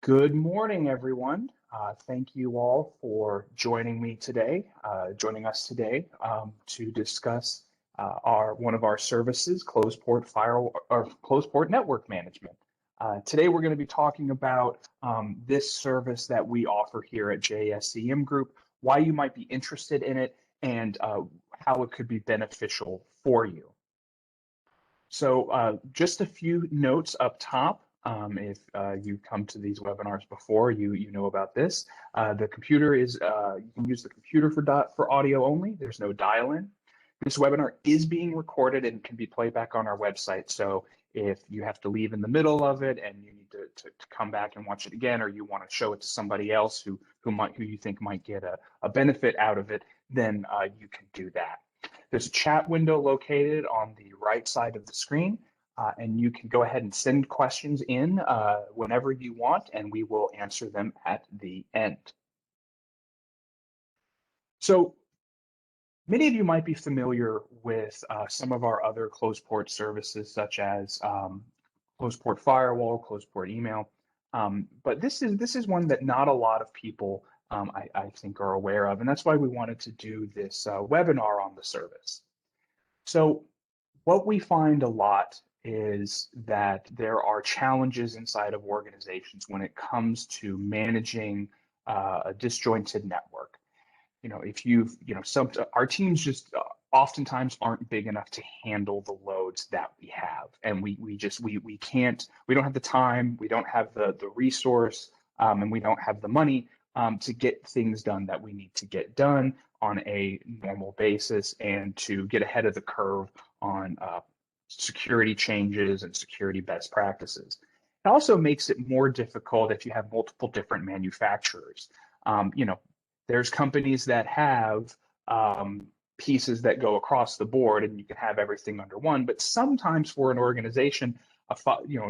Good morning, everyone. Thank you all for joining us today to discuss one of our services, ClosedPort Firewall or ClosedPort Network Management. Today, we're going to be talking about this service that we offer here at JSCM Group, why you might be interested in it, and how it could be beneficial for you. So just a few notes up top. If you've come to these webinars before, you know about this. The computer is, you can use the computer for audio only. There's no dial-in. This webinar is being recorded and can be played back on our website. So if you have to leave in the middle of it and you need to come back and watch it again, or you want to show it to somebody else who you think might get a benefit out of it, then you can do that. There's a chat window located on the right side of the screen, and you can go ahead and send questions in whenever you want, and we will answer them at the end. So many of you might be familiar with some of our other ClosedPort services, such as ClosedPort Firewall, ClosedPort Email, but this is one that not a lot of people I think are aware of, and that's why we wanted to do this webinar on the service. So what we find a lot is that there are challenges inside of organizations when it comes to managing a disjointed network. Our teams just oftentimes aren't big enough to handle the loads that we have, and we don't have the time, we don't have the resource, and we don't have the money to get things done that we need to get done on a normal basis, and to get ahead of the curve on security changes and security best practices. It also makes it more difficult if you have multiple different manufacturers. There's companies that have pieces that go across the board, and you can have everything under one. But sometimes for an organization,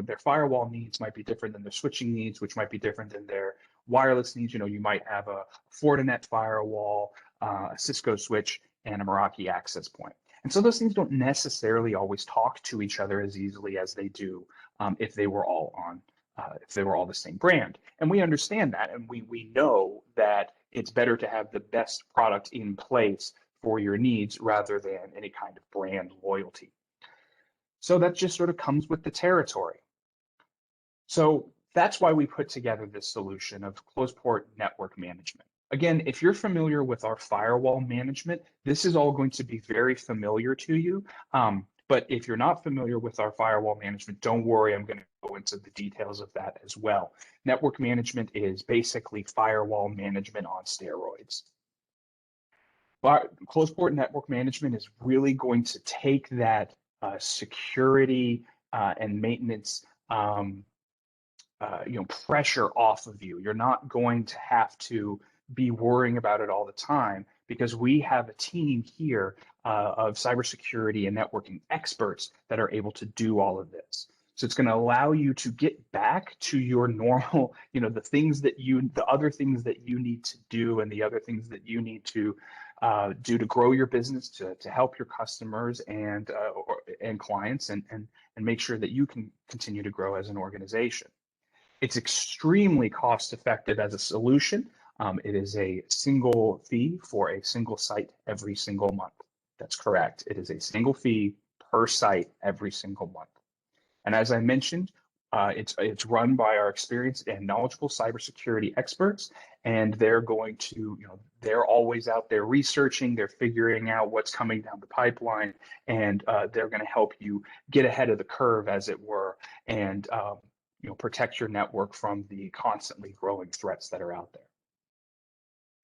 their firewall needs might be different than their switching needs, which might be different than their wireless needs. You might have a Fortinet firewall, a Cisco switch, and a Meraki access point. And so those things don't necessarily always talk to each other as easily as they do if they were all the same brand. And we understand that, and we know that it's better to have the best product in place for your needs rather than any kind of brand loyalty. So that just sort of comes with the territory. So that's why we put together this solution of ClosedPort Network Management. Again, if you're familiar with our firewall management, this is all going to be very familiar to you. But if you're not familiar with our firewall management, don't worry, I'm going to go into the details of that as well. Network management is basically firewall management on steroids. But ClosedPort Network Management is really going to take that security and maintenance pressure off of you. You're not going to have to be worrying about it all the time, because we have a team here of cybersecurity and networking experts that are able to do all of this. So it's going to allow you to get back to your normal, the other things that you need to do, and the other things that you need to do to grow your business, to help your customers and clients, and make sure that you can continue to grow as an organization. It's extremely cost effective as a solution. It is a single fee for a single site every single month. That's correct. It is a single fee per site every single month. And as I mentioned, it's run by our experienced and knowledgeable cybersecurity experts, and they're going to, they're always out there researching, they're figuring out what's coming down the pipeline, and they're going to help you get ahead of the curve, as it were, and protect your network from the constantly growing threats that are out there.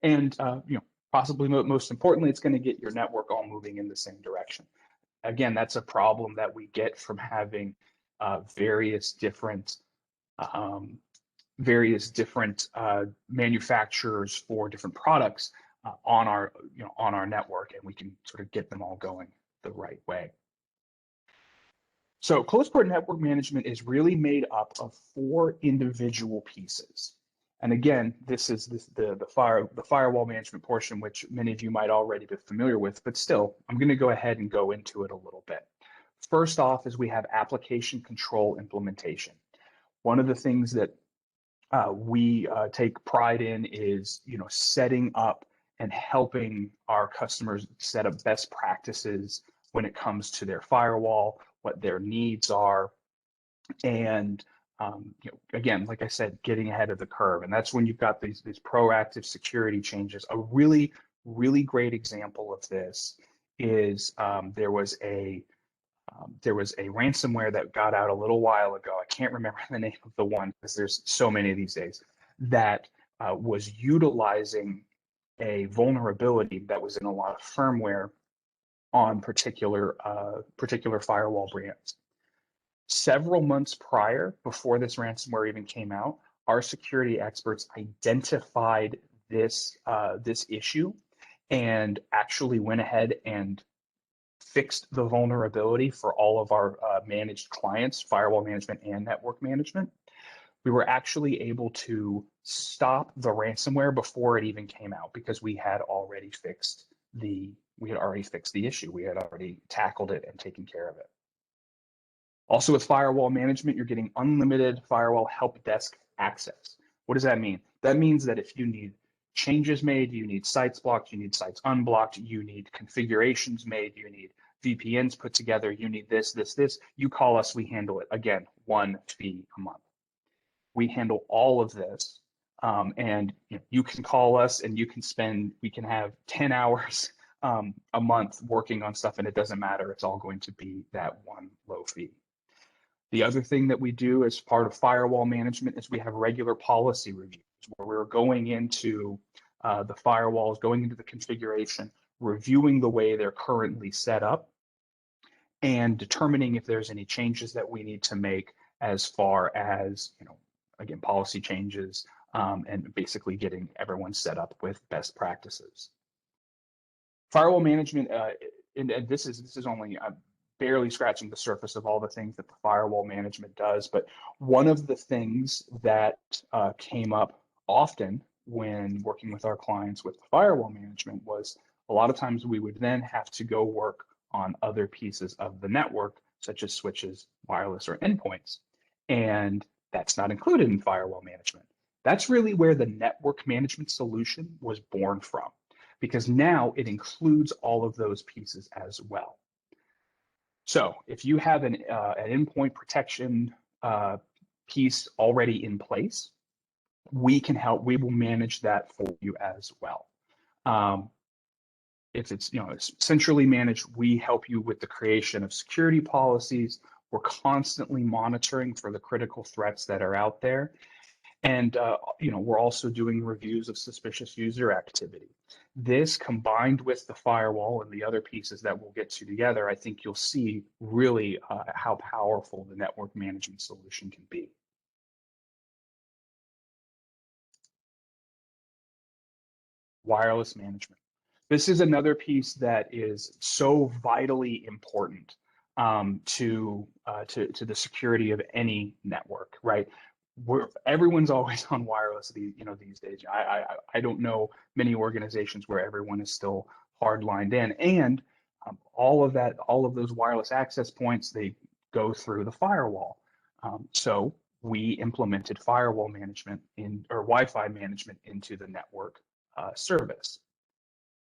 And possibly most importantly, it's going to get your network all moving in the same direction. Again, that's a problem that we get from having various different manufacturers for different products on our network, and we can sort of get them all going the right way. So ClosedPort Network Management is really made up of 4 individual pieces. And again, this is the firewall management portion, which many of you might already be familiar with, but still, I'm going to go ahead and go into it a little bit. First off is we have application control implementation. One of the things that we take pride in is, setting up and helping our customers set up best practices when it comes to their firewall, what their needs are, and again, like I said, getting ahead of the curve. And that's when you've got these proactive security changes. A really, really great example of this is there was a ransomware that got out a little while ago. I can't remember the name of the one because there's so many these days that was utilizing a vulnerability that was in a lot of firmware on particular firewall brands. Several months prior, before this ransomware even came out, our security experts identified this issue and actually went ahead and fixed the vulnerability for all of our managed clients, firewall management and network management. We were actually able to stop the ransomware before it even came out because we had already fixed the issue. We had already tackled it and taken care of it. Also with firewall management, you're getting unlimited firewall help desk access. What does that mean? That means that if you need changes made, you need sites blocked, you need sites unblocked, you need configurations made, you need VPNs put together, you need this, you call us, we handle it. Again, 1 fee a month. We handle all of this. And you can call us and we can have 10 hours a month working on stuff and it doesn't matter. It's all going to be that one low fee. The other thing that we do as part of firewall management is we have regular policy reviews where we're going into the firewalls, going into the configuration, reviewing the way they're currently set up, and determining if there's any changes that we need to make as far as, again, policy changes, and basically getting everyone set up with best practices. Firewall management, and this is only barely scratching the surface of all the things that the firewall management does, but one of the things that came up often when working with our clients with firewall management was a lot of times we would then have to go work on other pieces of the network, such as switches, wireless, or endpoints. And that's not included in firewall management. That's really where the network management solution was born from, because now it includes all of those pieces as well. So if you have an endpoint protection piece already in place, we can help. We will manage that for you as well. If it's centrally managed, we help you with the creation of security policies. We're constantly monitoring for the critical threats that are out there. And we're also doing reviews of suspicious user activity. This combined with the firewall and the other pieces that we'll get to together, I think you'll see really how powerful the network management solution can be. Wireless management. This is another piece that is so vitally important to the security of any network, right? Everyone's always on wireless these days. I don't know many organizations where everyone is still hard lined in, and all of those wireless access points, they go through the firewall. So we implemented firewall management or Wi-Fi management into the network service.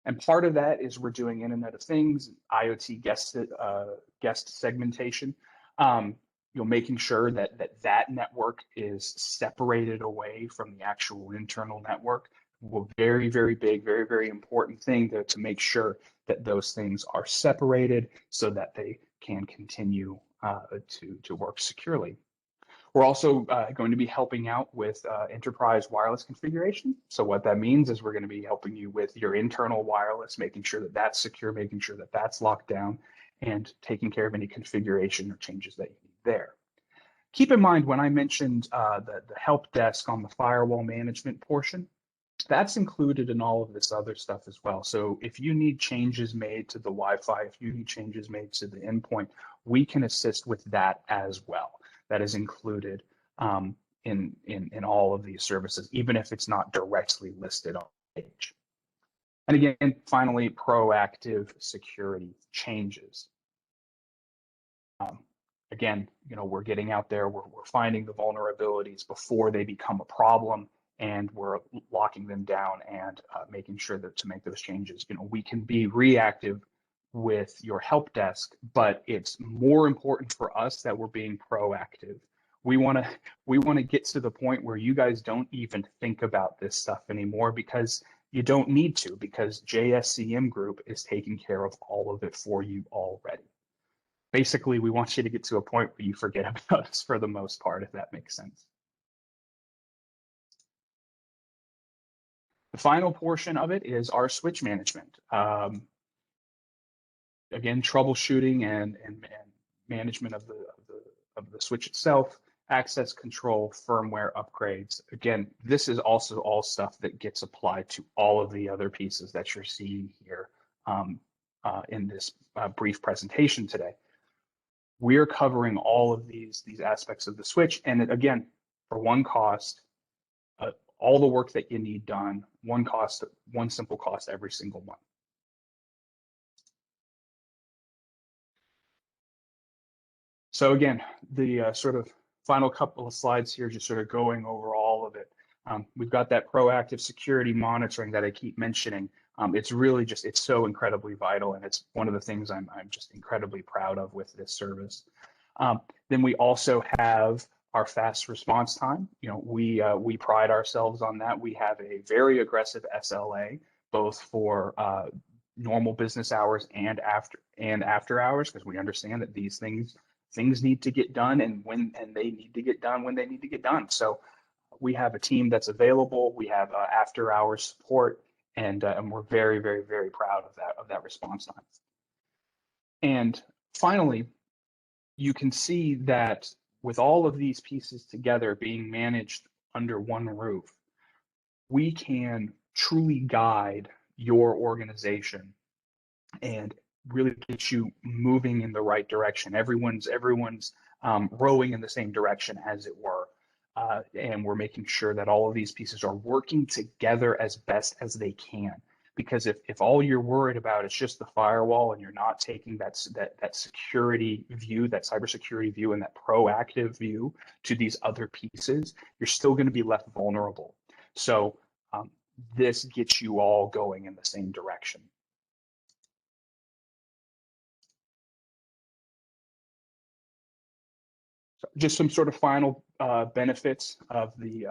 And part of that is we're doing Internet of Things, IoT guest segmentation. Making sure that network is separated away from the actual internal network. Well, very, very big, very, very important thing to make sure that those things are separated so that they can continue to work securely. We're also going to be helping out with enterprise wireless configuration. So what that means is we're going to be helping you with your internal wireless, making sure that that's secure, making sure that that's locked down, and taking care of any configuration or changes that you need there. Keep in mind when I mentioned the help desk on the firewall management portion, that's included in all of this other stuff as well. So if you need changes made to the Wi-Fi, if you need changes made to the endpoint, we can assist with that as well. That is included in all of these services, even if it's not directly listed on the page. And again, finally, proactive security changes. again, we're getting out there, we're finding the vulnerabilities before they become a problem, and we're locking them down and making sure that to make those changes. We can be reactive with your help desk, but it's more important for us that we're being proactive. We want to get to the point where you guys don't even think about this stuff anymore, because you don't need to, because JSCM Group is taking care of all of it for you already. Basically, we want you to get to a point where you forget about us for the most part, if that makes sense. The final portion of it is our switch management. Again, troubleshooting and management of the switch itself, access control, firmware upgrades. Again, this is also all stuff that gets applied to all of the other pieces that you're seeing here in this brief presentation today. We're covering all of these aspects of the switch, and again, for one cost, all the work that you need done, one simple cost every single month. So again, the sort of final couple of slides here, just sort of going over all of it. We've got that proactive security monitoring that I keep mentioning. It's really just, it's so incredibly vital, and it's one of the things I'm just incredibly proud of with this service. Then we also have our fast response time. We pride ourselves on that. We have a very aggressive SLA, both for normal business hours and after hours, because we understand that these things need to get done, and they need to get done when they need to get done. So we have a team that's available. We have after hours support, and we're very, very, very proud of that response time. And finally, you can see that with all of these pieces together being managed under one roof, we can truly guide your organization and really get you moving in the right direction. Everyone's rowing in the same direction, as it were. And we're making sure that all of these pieces are working together as best as they can. Because if all you're worried about is just the firewall, and you're not taking that security view, that cybersecurity view, and that proactive view to these other pieces, you're still going to be left vulnerable. So this gets you all going in the same direction. So just some sort of final benefits of the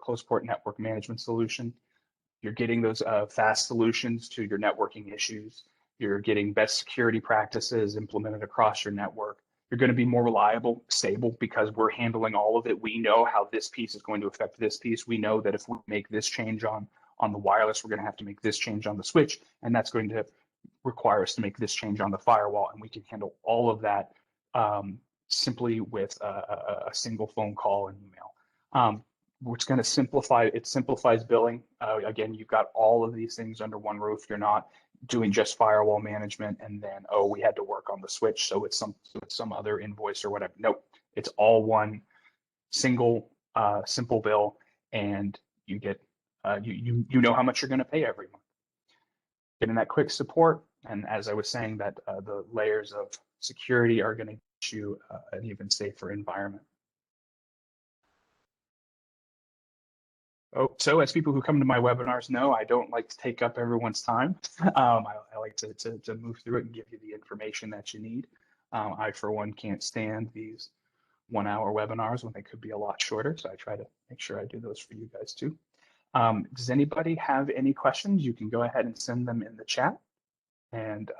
ClosedPort network management solution. You're getting those fast solutions to your networking issues. You're getting best security practices implemented across your network. You're going to be more reliable, stable, because we're handling all of it. We know how this piece is going to affect this piece. We know that if we make this change on the wireless, we're going to have to make this change on the switch, and that's going to require us to make this change on the firewall. And we can handle all of that simply with a single phone call and email. Which going to simplifies billing. Again, you've got all of these things under one roof. You're not doing just firewall management and then, oh, we had to work on the switch, so it's some other invoice or whatever. Nope, it's all one single simple bill, and you get you know how much you're going to pay every month. Getting that quick support, and as I was saying, that the layers of security are going to get you an even safer environment. Oh, so as people who come to my webinars know, I don't like to take up everyone's time. I like to move through it and give you the information that you need. I, for one, can't stand these 1-hour webinars when they could be a lot shorter, so I try to make sure I do those for you guys too. Does anybody have any questions? You can go ahead and send them in the chat, and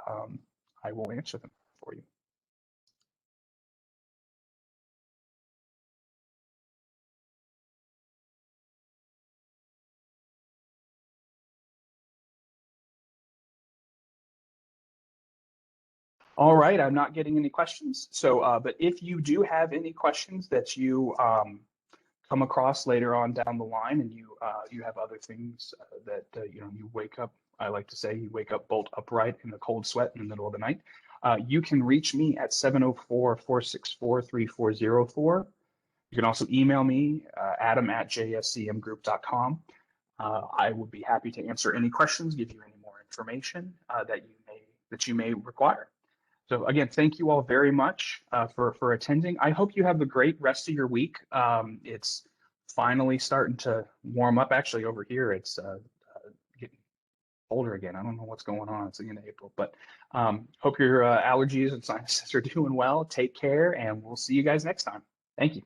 I will answer them for you. All right, I'm not getting any questions. So, but if you do have any questions that you come across later on down the line, and you have other things that you wake up, I like to say, you wake up bolt upright in the cold sweat in the middle of the night, you can reach me at 704-464-3404. You can also email me, adam@jscmgroup.com. I would be happy to answer any questions, give you any more information that you may require. So again, thank you all very much for attending. I hope you have a great rest of your week. It's finally starting to warm up. Actually, over here, it's getting colder again. I don't know what's going on. It's the end of April, but hope your allergies and sinuses are doing well. Take care, and we'll see you guys next time. Thank you.